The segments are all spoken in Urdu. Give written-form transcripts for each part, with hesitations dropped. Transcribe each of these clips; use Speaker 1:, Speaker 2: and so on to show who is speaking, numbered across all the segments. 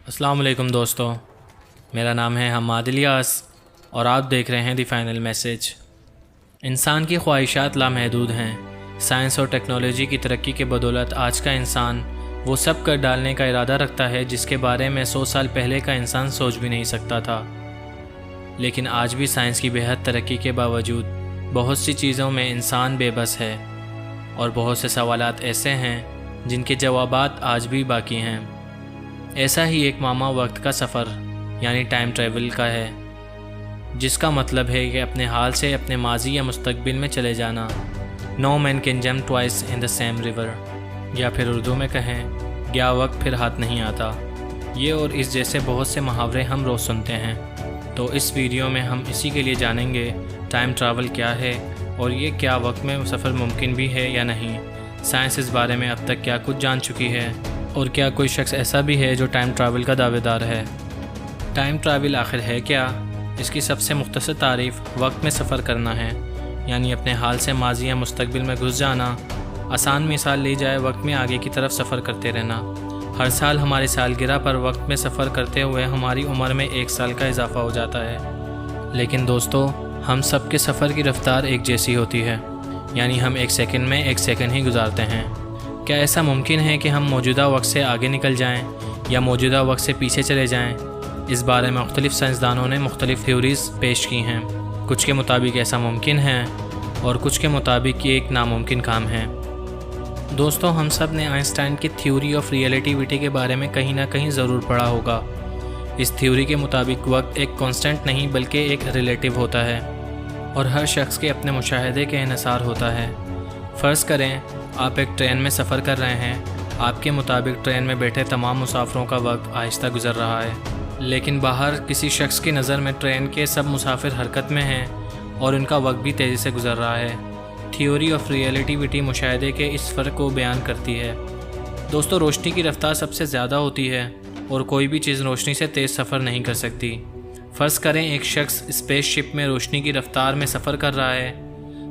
Speaker 1: السلام علیکم دوستو، میرا نام ہے حماد الیاس اور آپ دیکھ رہے ہیں دی فائنل میسیج۔ انسان کی خواہشات لامحدود ہیں۔ سائنس اور ٹیکنالوجی کی ترقی کے بدولت آج کا انسان وہ سب کر ڈالنے کا ارادہ رکھتا ہے جس کے بارے میں 100 سال پہلے کا انسان سوچ بھی نہیں سکتا تھا۔ لیکن آج بھی سائنس کی بے حد ترقی کے باوجود بہت سی چیزوں میں انسان بے بس ہے، اور بہت سے سوالات ایسے ہیں جن کے جوابات آج بھی باقی ہیں۔ ایسا ہی ایک معمہ وقت کا سفر یعنی ٹائم ٹریول کا ہے، جس کا مطلب ہے کہ اپنے حال سے اپنے ماضی یا مستقبل میں چلے جانا۔ No man can jump twice in the same river, یا پھر اردو میں کہیں گیا وقت پھر ہاتھ نہیں آتا۔ یہ اور اس جیسے بہت سے محاورے ہم روز سنتے ہیں، تو اس ویڈیو میں ہم اسی کے لیے جانیں گے ٹائم ٹریول کیا ہے اور یہ کیا وقت میں سفر ممکن بھی ہے یا نہیں۔ سائنس اس بارے میں اب تک کیا کچھ جان چکی ہے، اور کیا کوئی شخص ایسا بھی ہے جو ٹائم ٹریول کا دعوے دار ہے۔ ٹائم ٹریول آخر ہے کیا؟ اس کی سب سے مختصر تعریف وقت میں سفر کرنا ہے، یعنی اپنے حال سے ماضی یا مستقبل میں گھس جانا۔ آسان مثال لی جائے وقت میں آگے کی طرف سفر کرتے رہنا۔ ہر سال ہماری سالگرہ پر وقت میں سفر کرتے ہوئے ہماری عمر میں 1 سال کا اضافہ ہو جاتا ہے۔ لیکن دوستو، ہم سب کے سفر کی رفتار ایک جیسی ہوتی ہے، یعنی ہم 1 سیکنڈ میں 1 سیکنڈ ہی گزارتے ہیں۔ کیا ایسا ممکن ہے کہ ہم موجودہ وقت سے آگے نکل جائیں یا موجودہ وقت سے پیچھے چلے جائیں؟ اس بارے میں مختلف سائنسدانوں نے مختلف تھیوریز پیش کی ہیں۔ کچھ کے مطابق ایسا ممکن ہے اور کچھ کے مطابق یہ ایک ناممکن کام ہے۔ دوستو، ہم سب نے آئنسٹائن کی تھیوری آف ریلیٹیوٹی کے بارے میں کہیں نہ کہیں ضرور پڑھا ہوگا۔ اس تھیوری کے مطابق وقت ایک کانسٹنٹ نہیں بلکہ ایک ریلیٹیو ہوتا ہے، اور ہر شخص کے اپنے مشاہدے کے انحصار ہوتا ہے۔ فرض کریں آپ ایک ٹرین میں سفر کر رہے ہیں۔ آپ کے مطابق ٹرین میں بیٹھے تمام مسافروں کا وقت آہستہ گزر رہا ہے، لیکن باہر کسی شخص کی نظر میں ٹرین کے سب مسافر حرکت میں ہیں اور ان کا وقت بھی تیزی سے گزر رہا ہے۔ تھیوری آف ریلیٹیوٹی مشاہدے کے اس فرق کو بیان کرتی ہے۔ دوستو، روشنی کی رفتار سب سے زیادہ ہوتی ہے اور کوئی بھی چیز روشنی سے تیز سفر نہیں کر سکتی۔ فرض کریں ایک شخص اسپیس شپ میں روشنی کی رفتار میں سفر کر رہا ہے،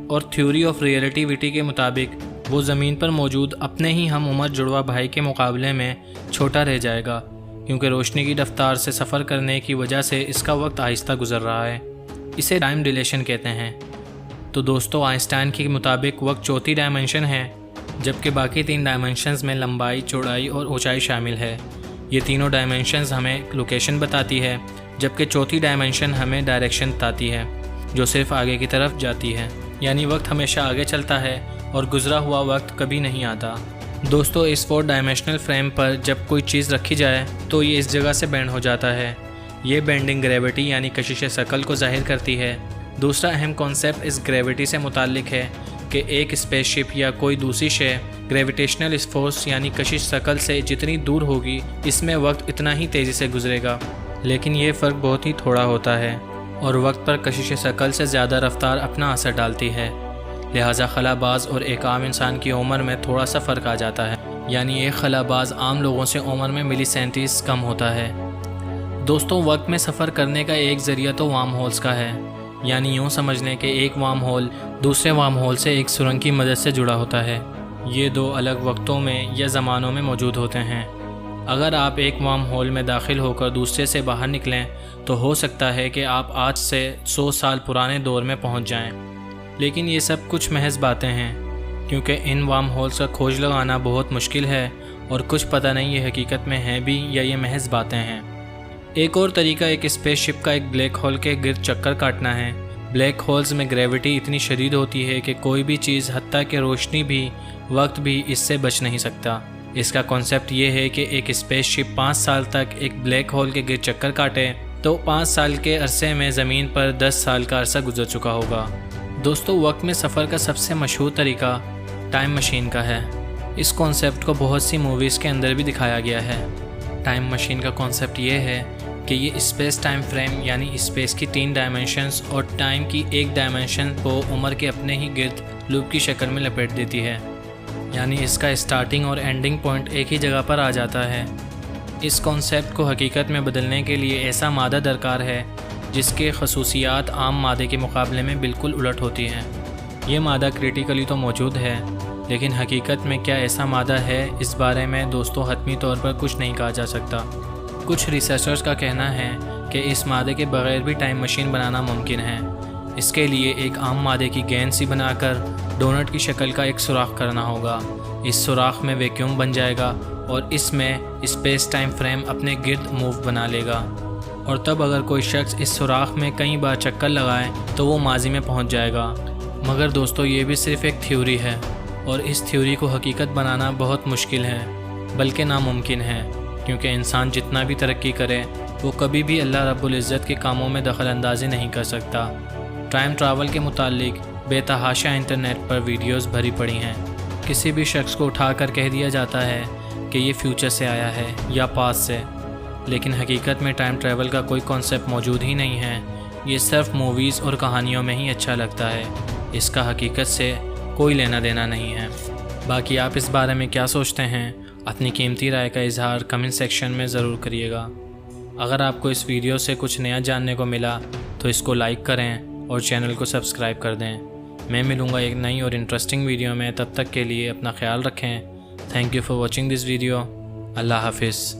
Speaker 1: اور تھیوری آف ریلیٹیوٹی کے مطابق وہ زمین پر موجود اپنے ہی ہم عمر جڑواں بھائی کے مقابلے میں چھوٹا رہ جائے گا، کیونکہ روشنی کی رفتار سے سفر کرنے کی وجہ سے اس کا وقت آہستہ گزر رہا ہے۔ اسے ٹائم ڈیلیشن کہتے ہیں۔ تو دوستو، آئنسٹائن کے مطابق وقت چوتھی ڈائمنشن ہے، جبکہ باقی 3 ڈائمنشنز میں لمبائی، چوڑائی اور اونچائی شامل ہے۔ یہ تینوں ڈائمنشنز ہمیں لوکیشن بتاتی ہے، جبکہ چوتھی ڈائمنشن ہمیں ڈائریکشن بتاتی ہے، جو صرف آگے کی طرف جاتی ہے۔ یعنی وقت ہمیشہ آگے چلتا ہے اور گزرا ہوا وقت کبھی نہیں آتا۔ دوستو، اس 4 ڈائمنشنل فریم پر جب کوئی چیز رکھی جائے تو یہ اس جگہ سے بینڈ ہو جاتا ہے۔ یہ بینڈنگ گریوٹی یعنی کشش ثقل کو ظاہر کرتی ہے۔ دوسرا اہم کانسیپٹ اس گریوٹی سے متعلق ہے کہ ایک اسپیس شپ یا کوئی دوسری شے گریویٹیشنل فورس یعنی کشش ثقل سے جتنی دور ہوگی، اس میں وقت اتنا ہی تیزی سے گزرے گا۔ لیکن یہ فرق بہت ہی تھوڑا ہوتا ہے، اور وقت پر کشش ثقل سے زیادہ رفتار اپنا اثر ڈالتی ہے۔ لہٰذا خلا باز اور ایک عام انسان کی عمر میں تھوڑا سا فرق آ جاتا ہے، یعنی ایک خلا باز عام لوگوں سے عمر میں ملی سینٹیز کم ہوتا ہے۔ دوستوں، وقت میں سفر کرنے کا ایک ذریعہ تو وارم ہولز کا ہے، یعنی یوں سمجھ لیں کہ ایک وارم ہول دوسرے وارم ہول سے ایک سرنگ کی مدد سے جڑا ہوتا ہے۔ یہ 2 الگ وقتوں میں یا زمانوں میں موجود ہوتے ہیں۔ اگر آپ ایک وارم ہول میں داخل ہو کر دوسرے سے باہر نکلیں تو ہو سکتا ہے کہ آپ آج سے 100 سال پرانے دور میں پہنچ جائیں۔ لیکن یہ سب کچھ محض باتیں ہیں، کیونکہ ان وارم ہولز کا کھوج لگانا بہت مشکل ہے، اور کچھ پتہ نہیں یہ حقیقت میں ہیں بھی یا یہ محض باتیں ہیں۔ ایک اور طریقہ ایک اسپیس شپ کا ایک بلیک ہول کے گرد چکر کاٹنا ہے۔ بلیک ہولز میں گریوٹی اتنی شدید ہوتی ہے کہ کوئی بھی چیز، حتیٰ کہ روشنی بھی، وقت بھی، اس سے بچ نہیں سکتا۔ اس کا کانسیپٹ یہ ہے کہ ایک اسپیس شپ 5 سال تک ایک بلیک ہول کے گرد چکر کاٹے تو 5 سال کے عرصے میں زمین پر 10 سال کا عرصہ گزر چکا ہوگا۔ دوستو، وقت میں سفر کا سب سے مشہور طریقہ ٹائم مشین کا ہے۔ اس کانسیپٹ کو بہت سی موویز کے اندر بھی دکھایا گیا ہے۔ ٹائم مشین کا کانسیپٹ یہ ہے کہ یہ اسپیس ٹائم فریم یعنی اسپیس کی 3 ڈائمنشنز اور ٹائم کی ایک ڈائمنشن کو عمر کے اپنے ہی گرد لوپ کی شکل میں لپیٹ دیتی ہے، یعنی اس کا اسٹارٹنگ اور اینڈنگ پوائنٹ ایک ہی جگہ پر آ جاتا ہے۔ اس کانسیپٹ کو حقیقت میں بدلنے کے لیے ایسا مادہ درکار ہے جس کے خصوصیات عام مادے کے مقابلے میں بالکل الٹ ہوتی ہیں۔ یہ مادہ کریٹیکلی تو موجود ہے، لیکن حقیقت میں کیا ایسا مادہ ہے، اس بارے میں دوستو حتمی طور پر کچھ نہیں کہا جا سکتا۔ کچھ ریسرچرز کا کہنا ہے کہ اس مادے کے بغیر بھی ٹائم مشین بنانا ممکن ہے۔ اس کے لیے ایک عام مادے کی گیند سی بنا کر ڈونٹ کی شکل کا ایک سوراخ کرنا ہوگا۔ اس سوراخ میں ویکیوم بن جائے گا اور اس میں اسپیس ٹائم فریم اپنے گرد موو بنا لے گا، اور تب اگر کوئی شخص اس سوراخ میں کئی بار چکر لگائے تو وہ ماضی میں پہنچ جائے گا۔ مگر دوستو، یہ بھی صرف ایک تھیوری ہے، اور اس تھیوری کو حقیقت بنانا بہت مشکل ہے، بلکہ ناممکن ہے، کیونکہ انسان جتنا بھی ترقی کرے وہ کبھی بھی اللہ رب العزت کے کاموں میں دخل اندازی نہیں کر سکتا۔ ٹائم ٹریول کے متعلق بے تحاشا انٹرنیٹ پر ویڈیوز بھری پڑی ہیں۔ کسی بھی شخص کو اٹھا کر کہہ دیا جاتا ہے کہ یہ فیوچر سے آیا ہے یا پاسٹ سے، لیکن حقیقت میں ٹائم ٹریول کا کوئی کانسیپٹ موجود ہی نہیں ہے۔ یہ صرف موویز اور کہانیوں میں ہی اچھا لگتا ہے، اس کا حقیقت سے کوئی لینا دینا نہیں ہے۔ باقی آپ اس بارے میں کیا سوچتے ہیں؟ اپنی قیمتی رائے کا اظہار کمنٹ سیکشن میں ضرور کریے گا۔ اگر آپ کو اس ویڈیو سے کچھ نیا جاننے کو ملا تو اس کو لائک کریں اور چینل کو سبسکرائب کر دیں۔ میں ملوں گا ایک نئی اور انٹرسٹنگ ویڈیو میں، تب تک کے لیے اپنا خیال رکھیں۔ Thank you for watching this video. Allah حافظ۔